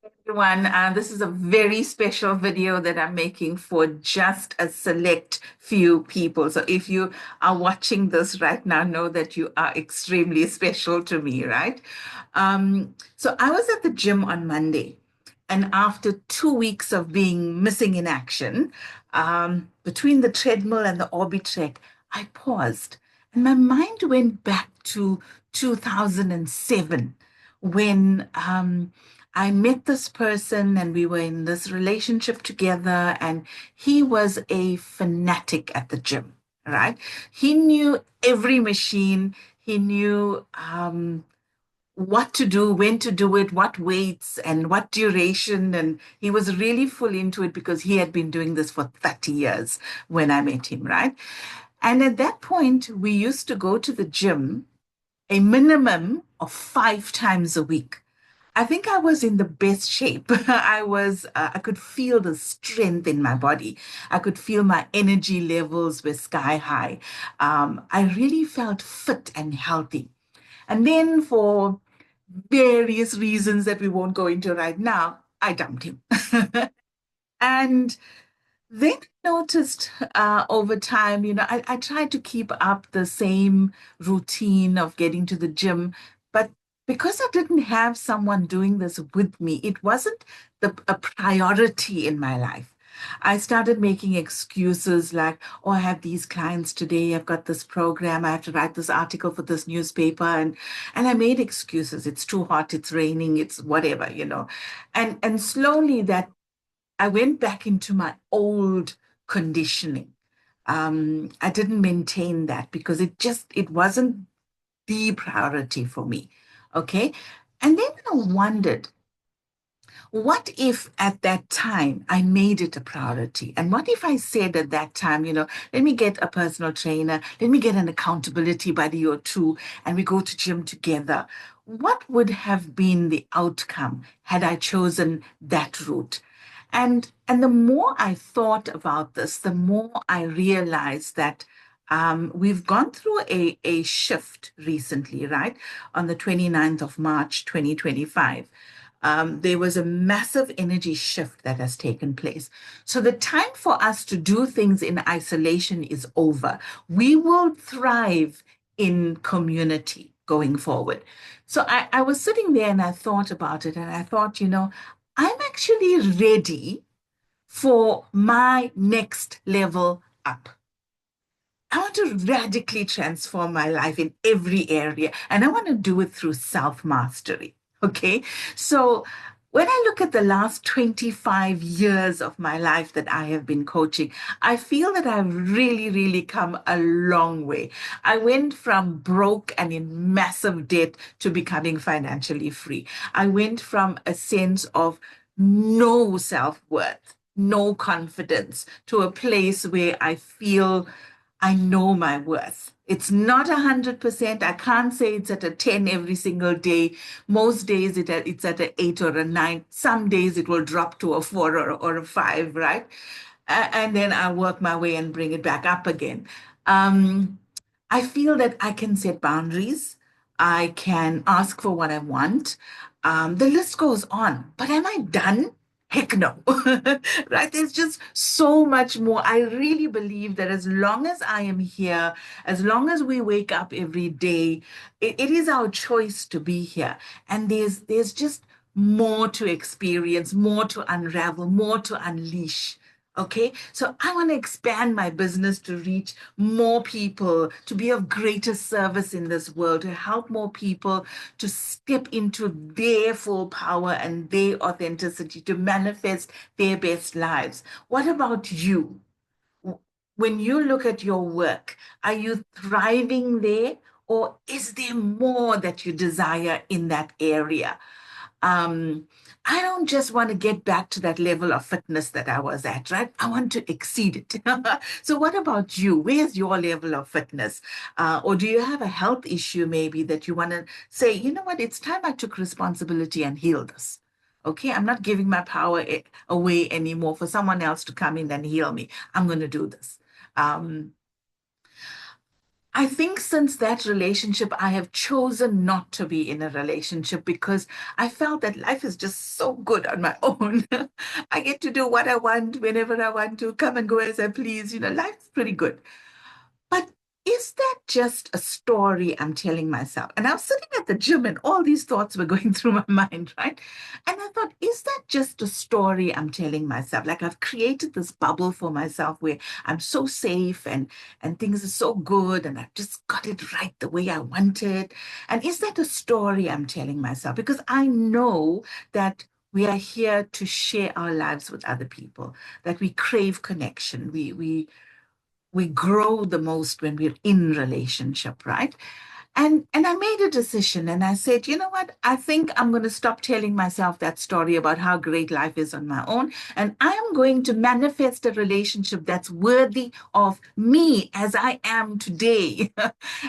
Everyone. This is a very special video that I'm making for just a select few people. So if you are watching this right now, know that you are extremely special to me, right? So I was at the gym on Monday, and after 2 weeks of being missing in action, between the treadmill and the Orbitrek, I paused, and my mind went back to 2007 when I met this person and we were in this relationship together, and he was a fanatic at the gym, right? He knew every machine, he knew what to do, when to do it, what weights, and what duration. And he was really full into it because he had been doing this for 30 years when I met him, right? And at that point, we used to go to the gym a minimum of 5 times a week. I think I was in the best shape. I could feel the strength in my body. I could feel my energy levels were sky high. I really felt fit and healthy. And then, for various reasons that we won't go into right now, I dumped him. And then I noticed over time, I tried to keep up the same routine of getting to the gym, but because I didn't have someone doing this with me, it wasn't a priority in my life. I started making excuses like, oh, I have these clients today, I've got this program, I have to write this article for this newspaper, and I made excuses. It's too hot, it's raining, it's whatever. And slowly that I went back into my old conditioning. I didn't maintain that because it wasn't the priority for me. Okay. And then I wondered, what if at that time I made it a priority? And what if I said at that time, let me get a personal trainer, let me get an accountability buddy or two, and we go to gym together? What would have been the outcome had I chosen that route? And the more I thought about this, the more I realized that we've gone through a shift recently, right? On the 29th of March, 2025. There was a massive energy shift that has taken place. So the time for us to do things in isolation is over. We will thrive in community going forward. So I was sitting there and I thought about it, and I thought, I'm actually ready for my next level up. I want to radically transform my life in every area, and I want to do it through self mastery. Okay. So, when I look at the last 25 years of my life that I have been coaching, I feel that I've really, really come a long way. I went from broke and in massive debt to becoming financially free. I went from a sense of no self worth, no confidence, to a place where I feel I know my worth. It's not 100%. I can't say it's at a 10 every single day. Most days it's at an 8 or a 9. Some days it will drop to a 4 or a 5, right? And then I work my way and bring it back up again. Um, I feel that I can set boundaries. I can ask for what I want. The list goes on. But am I done? Heck no. Right? There's just so much more. I really believe that as long as I am here, as long as we wake up every day, it is our choice to be here. And there's just more to experience, more to unravel, more to unleash. Okay, so I want to expand my business to reach more people, to be of greater service in this world, to help more people to step into their full power and their authenticity, to manifest their best lives. What about you? When you look at your work, are you thriving there, or is there more that you desire in that area? Um, I don't just want to get back to that level of fitness that I was at, right? I want to exceed it. So, what about you? Where's your level of fitness? Or do you have a health issue maybe that you want to say, you know what, it's time I took responsibility and healed this? Okay, I'm not giving my power away anymore for someone else to come in and heal me. I'm going to do this. Um, I think since that relationship, I have chosen not to be in a relationship because I felt that life is just so good on my own. I get to do what I want whenever I want to, come and go as I please. Life's pretty good. But is that just a story I'm telling myself? And I was sitting at the gym and all these thoughts were going through my mind, right? And I thought, is that just a story I'm telling myself? Like I've created this bubble for myself where I'm so safe and things are so good and I've just got it right the way I want it. And is that a story I'm telling myself? Because I know that we are here to share our lives with other people, that we crave connection. We grow the most when we're in relationship, right? And I made a decision and I said, you know what? I think I'm going to stop telling myself that story about how great life is on my own. And I am going to manifest a relationship that's worthy of me as I am today.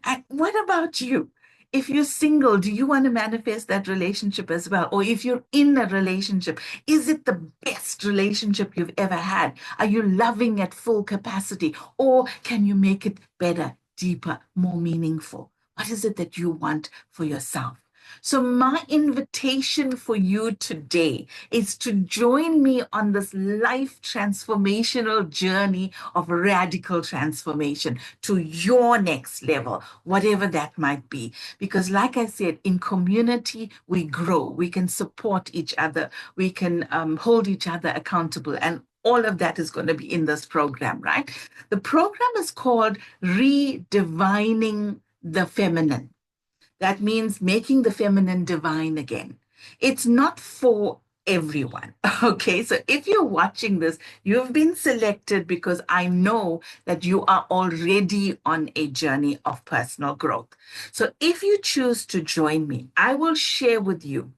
And what about you? If you're single, do you want to manifest that relationship as well? Or if you're in a relationship, is it the best relationship you've ever had? Are you loving at full capacity? Or can you make it better, deeper, more meaningful? What is it that you want for yourself? So, my invitation for you today is to join me on this life transformational journey of radical transformation to your next level, whatever that might be. Because, like I said, in community, we grow, we can support each other, we can hold each other accountable. And all of that is going to be in this program, right? The program is called Redefining the Feminine. That means making the feminine divine again. It's not for everyone. Okay. So if you're watching this, you've been selected because I know that you are already on a journey of personal growth. So if you choose to join me, I will share with you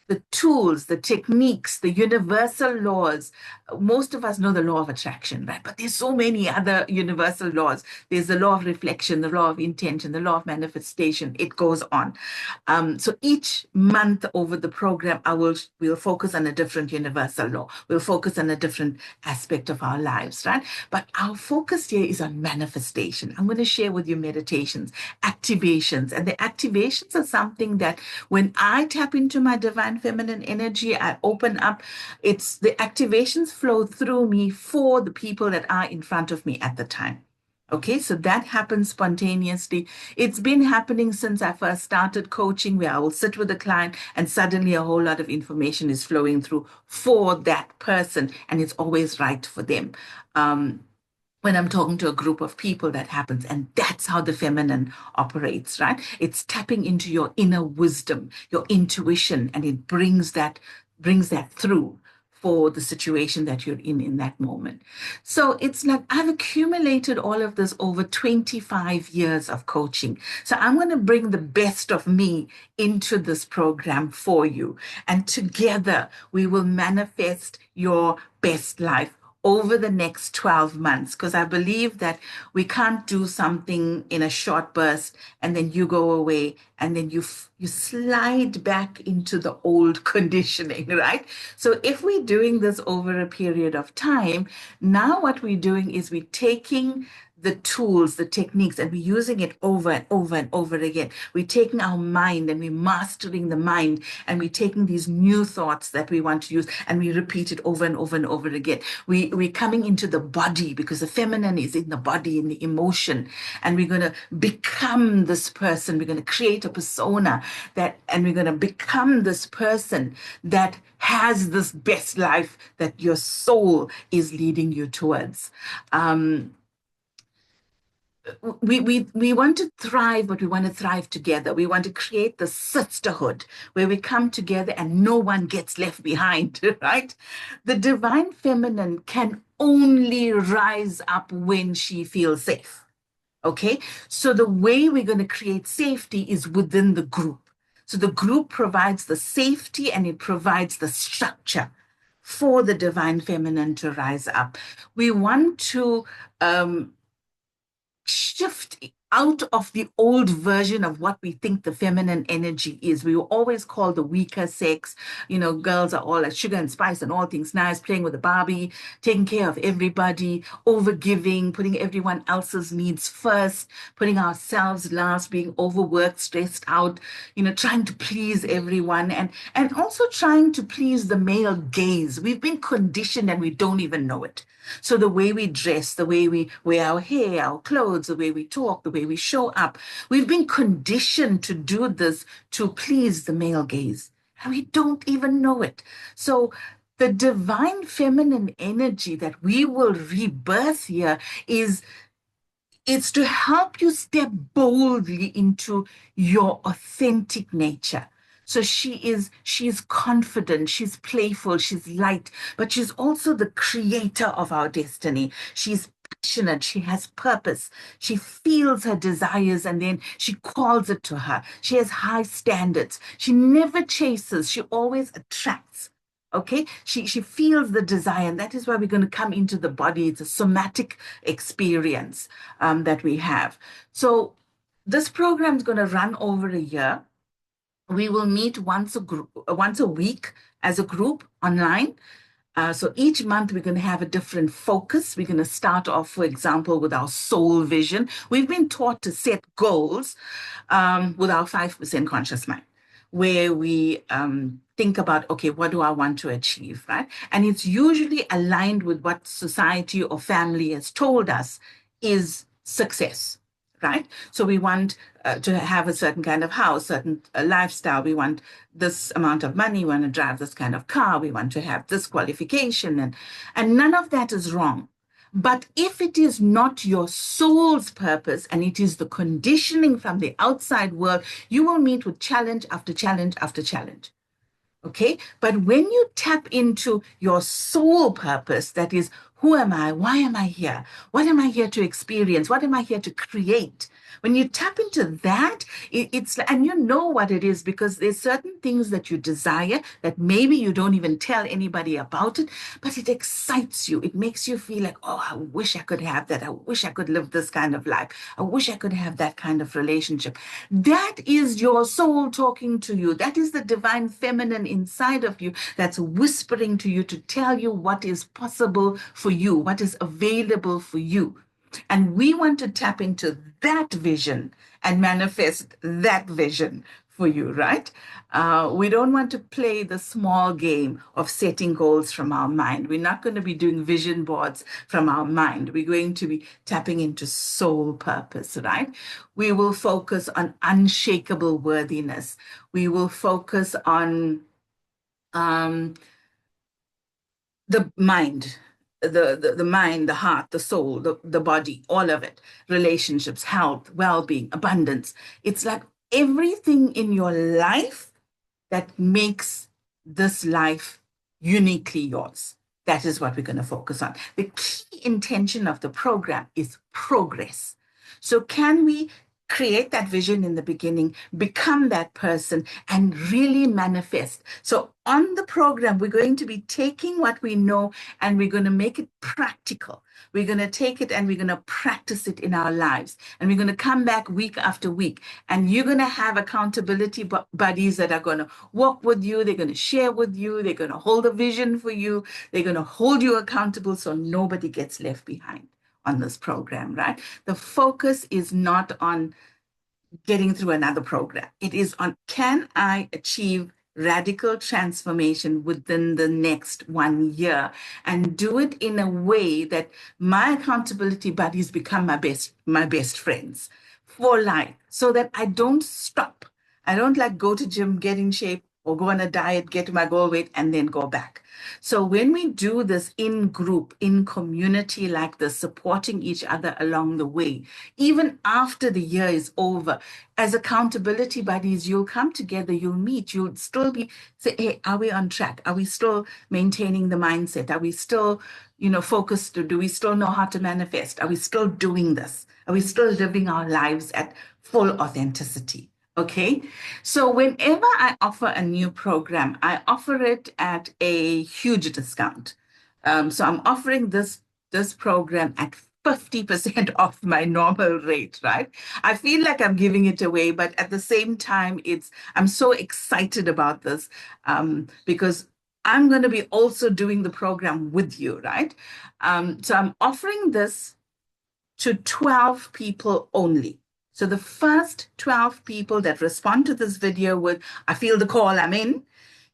the tools, the techniques, the universal laws. Most of us know the law of attraction, right? But there's so many other universal laws. There's the law of reflection, the law of intention, the law of manifestation. It goes on. So each month over the program, we'll focus on a different universal law. We'll focus on a different aspect of our lives, right? But our focus here is on manifestation. I'm going to share with you meditations, activations, and the activations are something that when I tap into my divine feminine energy, I open up. It's the activations flow through me for the people that are in front of me at the time. Okay, so that happens spontaneously. It's been happening since I first started coaching, where I will sit with a client and suddenly a whole lot of information is flowing through for that person, and it's always right for them. When I'm talking to a group of people, that happens. And that's how the feminine operates, right? It's tapping into your inner wisdom, your intuition, and it brings that through for the situation that you're in that moment. So it's like I've accumulated all of this over 25 years of coaching. So I'm going to bring the best of me into this program for you. And together we will manifest your best life over the next 12 months, because I believe that we can't do something in a short burst and then you go away and then you slide back into the old conditioning, right? So if we're doing this over a period of time, now what we're doing is we're taking the tools, the techniques, and we're using it over and over and over again. We're taking our mind and we're mastering the mind, and we're taking these new thoughts that we want to use and we repeat it over and over and over again. We're coming into the body because the feminine is in the body, in the emotion, and we're going to become this person. We're going to create a persona and we're going to become this person that has this best life that your soul is leading you towards. We want to thrive, but we want to thrive together. We want to create the sisterhood where we come together and no one gets left behind, right? The divine feminine can only rise up when she feels safe. Okay, so the way we're going to create safety is within the group. So the group provides the safety and it provides the structure for the divine feminine to rise up. We want to shift out of the old version of what we think the feminine energy is. We were always called the weaker sex. Girls are all like sugar and spice and all things nice, playing with the Barbie, taking care of everybody, overgiving, putting everyone else's needs first, putting ourselves last, being overworked, stressed out, trying to please everyone and also trying to please the male gaze. We've been conditioned and we don't even know it. So the way we dress, the way we wear our hair, our clothes, the way we talk, the way we show up, we've been conditioned to do this to please the male gaze. And we don't even know it. So the divine feminine energy that we will rebirth here is it's to help you step boldly into your authentic nature. So she is confident, she's playful, she's light, but she's also the creator of our destiny. She's passionate, she has purpose, she feels her desires and then she calls it to her. She has high standards. She never chases, she always attracts. Okay, she feels the desire, and that is why we're going to come into the body. It's a somatic experience that we have. So this program is going to run over a year. We will meet once a week as a group online. So each month we're going to have a different focus. We're going to start off, for example, with our soul vision. We've been taught to set goals with our 5% conscious mind, where we think about, okay, what do I want to achieve, right? And it's usually aligned with what society or family has told us is success, right? So we want to have a certain kind of house, certain lifestyle. We want this amount of money. We want to drive this kind of car. We want to have this qualification. And none of that is wrong. But if it is not your soul's purpose and it is the conditioning from the outside world, you will meet with challenge after challenge after challenge. Okay. But when you tap into your soul purpose, that is, who am I? Why am I here? What am I here to experience? What am I here to create? When you tap into that, it's, and you know what it is because there's certain things that you desire that maybe you don't even tell anybody about it, but it excites you. It makes you feel like, oh, I wish I could have that. I wish I could live this kind of life. I wish I could have that kind of relationship. That is your soul talking to you. That is the divine feminine inside of you that's whispering to you to tell you what is possible for you, what is available for you. And we want to tap into that vision and manifest that vision for you, right? We don't want to play the small game of setting goals from our mind. We're not going to be doing vision boards from our mind. We're going to be tapping into soul purpose, right? We will focus on unshakable worthiness. We will focus on the mind, the mind, the heart, the soul, the body, all of it, relationships, health, well-being, abundance. It's like everything in your life that makes this life uniquely yours. That is what we're going to focus on. The key intention of the program is progress. So can we create that vision in the beginning, become that person, and really manifest? So on the program, we're going to be taking what we know and we're going to make it practical. We're going to take it and we're going to practice it in our lives. And we're going to come back week after week. And you're going to have accountability buddies that are going to walk with you. They're going to share with you. They're going to hold a vision for you. They're going to hold you accountable so nobody gets left behind on this program, right? The focus is not on getting through another program. It is on, can I achieve radical transformation within the next 1 year and do it in a way that my accountability buddies become my best friends for life, so that I don't stop. I don't like go to gym, get in shape, or go on a diet, get to my goal weight, and then go back. So when we do this in group, in community like this, supporting each other along the way, even after the year is over, as accountability buddies, you'll come together, you'll meet, you'll still be, say, hey, are we on track? Are we still maintaining the mindset? Are we still, focused? Do we still know how to manifest? Are we still doing this? Are we still living our lives at full authenticity? Okay, so whenever I offer a new program, I offer it at a huge discount. So I'm offering this program at 50% off my normal rate, right? I feel like I'm giving it away, but at the same time, I'm so excited about this because I'm going to be also doing the program with you, right? So I'm offering this to 12 people only. So the first 12 people that respond to this video with, I feel the call, I'm in,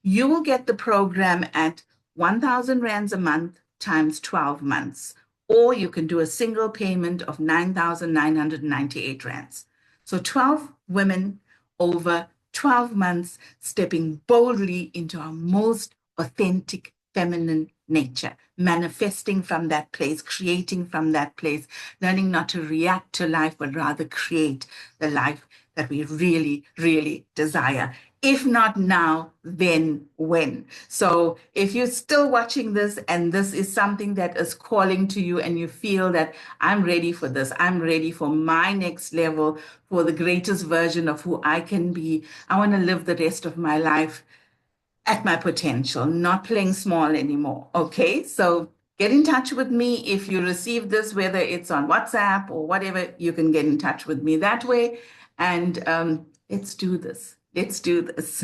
you will get the program at 1,000 rands a month times 12 months. Or you can do a single payment of 9,998 rands. So 12 women over 12 months stepping boldly into our most authentic feminine nature, manifesting from that place, creating from that place, learning not to react to life, but rather create the life that we really, really desire. If not now, then when? So if you're still watching this and this is something that is calling to you and you feel that I'm ready for this, I'm ready for my next level, for the greatest version of who I can be, I want to live the rest of my life at my potential, not playing small anymore. Okay, so get in touch with me. If you receive this, whether it's on WhatsApp or whatever, you can get in touch with me that way. And let's do this. Let's do this.